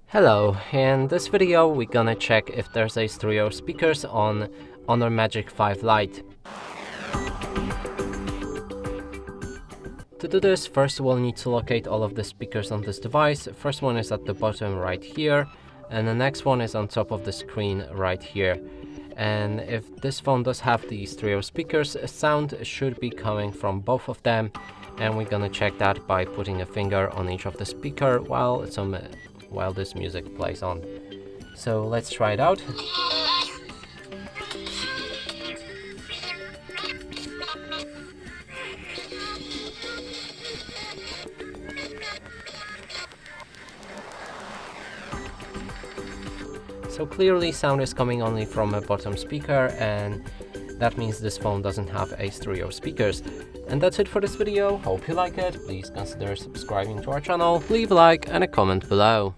Hello, in this video we're gonna check if there's a stereo speakers on HONOR Magic5 Lite. To do this, first we'll need to locate all of the speakers on this device. First one is at the bottom right here, and the next one is on top of the screen right here. And if this phone does have the stereo speakers, sound should be coming from both of them, and we're gonna check that by putting a finger on each of the speaker while this music plays on. So let's try it out. So clearly sound is coming only from a bottom speaker, and that means this phone doesn't have a stereo speakers. And that's it for this video. Hope you like it. Please consider subscribing to our channel, leave a like and a comment below.